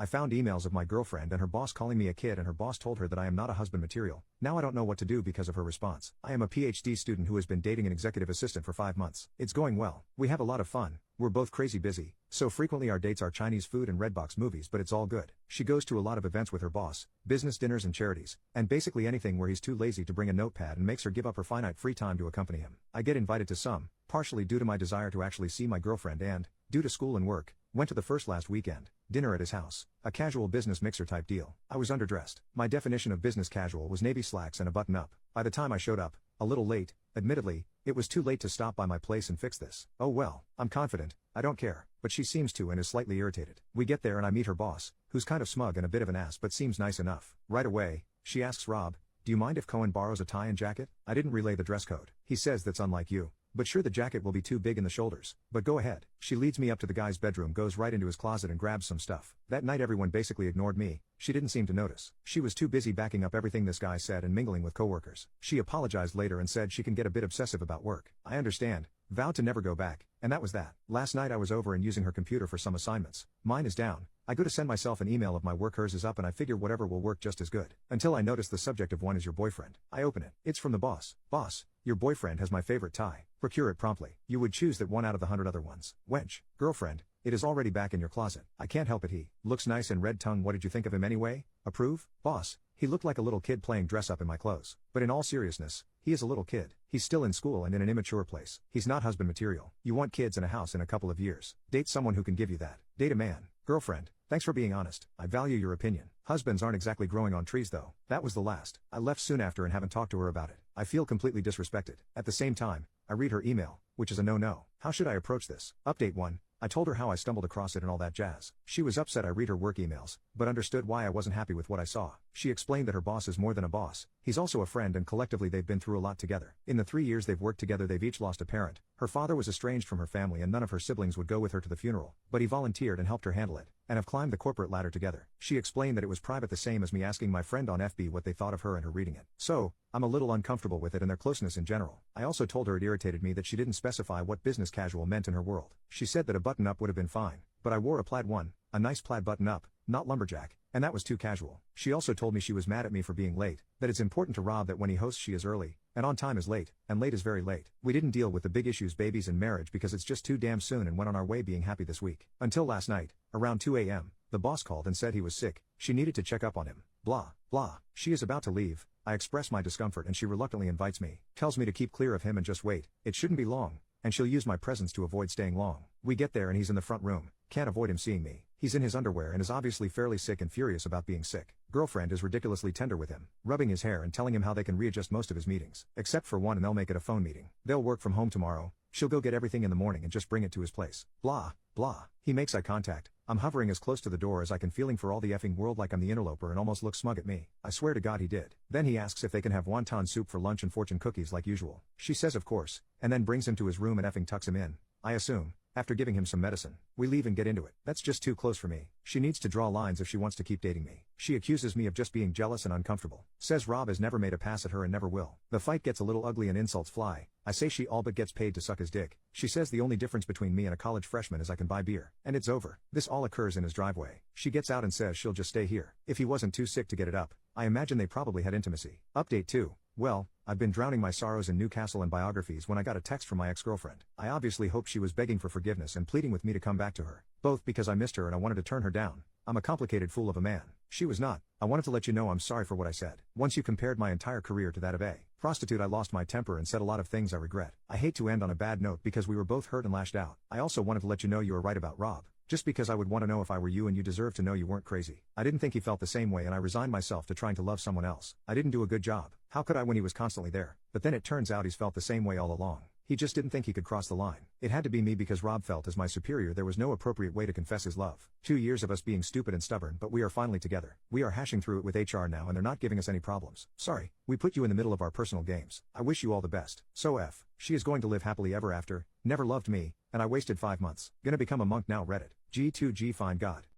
I found emails of my girlfriend and her boss calling me a kid, and her boss told her that I am not a husband material. Now I don't know what to do because of her response. I am a PhD student who has been dating an executive assistant for 5 months. It's going well. We have a lot of fun. We're both crazy busy, so frequently our dates are Chinese food and Redbox movies, but it's all good. She goes to a lot of events with her boss, business dinners and charities, and basically anything where he's too lazy to bring a notepad and makes her give up her finite free time to accompany him. I get invited to some, partially due to my desire to actually see my girlfriend and, due to school and work, went to the first last weekend, dinner at his house, a casual business mixer type deal. I was underdressed. My definition of business casual was navy slacks and a button up. By the time I showed up, a little late, admittedly, it was too late to stop by my place and fix this. Oh well, I'm confident, I don't care, but she seems to and is slightly irritated. We get there and I meet her boss, who's kind of smug and a bit of an ass but seems nice enough. Right away, she asks Rob, "Do you mind if Cohen borrows a tie and jacket?" I didn't relay the dress code. He says that's unlike you. But sure, the jacket will be too big in the shoulders. But go ahead. She leads me up to the guy's bedroom, goes right into his closet and grabs some stuff. That night everyone basically ignored me. She didn't seem to notice. She was too busy backing up everything this guy said and mingling with coworkers. She apologized later and said she can get a bit obsessive about work. I understand. Vowed to never go back. And that was that. Last night I was over and using her computer for some assignments. Mine is down. I go to send myself an email of my work, hers is up, and I figure whatever will work just as good. Until I notice the subject of one is your boyfriend. I open it. It's from the boss. Boss, your boyfriend has my favorite tie. Procure it promptly. You would choose that one out of the 100 other ones. Wench. Girlfriend, it is already back in your closet. I can't help it. He looks nice and red tongue. What did you think of him anyway? Approve? Boss, he looked like a little kid playing dress up in my clothes. But in all seriousness, he is a little kid. He's still in school and in an immature place. He's not husband material. You want kids and a house in a couple of years. Date someone who can give you that. Date a man. Girlfriend, thanks for being honest. I value your opinion. Husbands aren't exactly growing on trees though. That was the last. I left soon after and haven't talked to her about it. I feel completely disrespected. At the same time, I read her email, which is a no-no. How should I approach this? Update 1. I told her how I stumbled across it and all that jazz. She was upset I read her work emails, but understood why I wasn't happy with what I saw. She explained that her boss is more than a boss. He's also a friend, and collectively they've been through a lot together. In the 3 years they've worked together, they've each lost a parent. Her father was estranged from her family and none of her siblings would go with her to the funeral, but he volunteered and helped her handle it, and have climbed the corporate ladder together. She explained that it was private, the same as me asking my friend on FB what they thought of her and her reading it. So, I'm a little uncomfortable with it and their closeness in general. I also told her it irritated me that she didn't specify what business casual meant in her world. She said that a button-up would have been fine, but I wore a plaid one, a nice plaid button-up, not lumberjack, and that was too casual. She also told me she was mad at me for being late, that it's important to Rob that when he hosts she is early, and on time is late, and late is very late. We didn't deal with the big issues, babies and marriage, because it's just too damn soon, and went on our way being happy this week. Until last night, around 2 a.m., the boss called and said he was sick, she needed to check up on him. Blah, blah. She is about to leave. I express my discomfort and she reluctantly invites me, tells me to keep clear of him and just wait. It shouldn't be long, and she'll use my presence to avoid staying long. We get there and he's in the front room. Can't avoid him seeing me. He's in his underwear and is obviously fairly sick and furious about being sick. Girlfriend is ridiculously tender with him, rubbing his hair and telling him how they can readjust most of his meetings, except for one, and they'll make it a phone meeting. They'll work from home tomorrow. She'll go get everything in the morning and just bring it to his place. Blah, blah. He makes eye contact. I'm hovering as close to the door as I can, feeling for all the effing world like I'm the interloper, and almost looks smug at me. I swear to God he did. Then he asks if they can have wonton soup for lunch and fortune cookies like usual. She says of course, and then brings him to his room and effing tucks him in, I assume, after giving him some medicine. We leave and get into it. That's just too close for me. She needs to draw lines if she wants to keep dating me. She accuses me of just being jealous and uncomfortable. Says Rob has never made a pass at her and never will. The fight gets a little ugly and insults fly. I say she all but gets paid to suck his dick. She says the only difference between me and a college freshman is I can buy beer. And it's over. This all occurs in his driveway. She gets out and says she'll just stay here. If he wasn't too sick to get it up. I imagine they probably had intimacy. Update 2. Well, I've been drowning my sorrows in Newcastle and biographies when I got a text from my ex-girlfriend. I obviously hope she was begging for forgiveness and pleading with me to come back to her. Both because I missed her and I wanted to turn her down. I'm a complicated fool of a man. She was not. I wanted to let you know I'm sorry for what I said. Once you compared my entire career to that of a prostitute, I lost my temper and said a lot of things I regret. I hate to end on a bad note because we were both hurt and lashed out. I also wanted to let you know you were right about Rob. Just because I would want to know if I were you, and you deserve to know you weren't crazy. I didn't think he felt the same way and I resigned myself to trying to love someone else. I didn't do a good job. How could I when he was constantly there? But then it turns out he's felt the same way all along. He just didn't think he could cross the line. It had to be me because Rob felt as my superior there was no appropriate way to confess his love. 2 years of us being stupid and stubborn, but we are finally together. We are hashing through it with HR now and they're not giving us any problems. Sorry, we put you in the middle of our personal games. I wish you all the best. So F. She is going to live happily ever after, never loved me, and I wasted 5 months. Gonna become a monk now, Reddit. G2G, find God.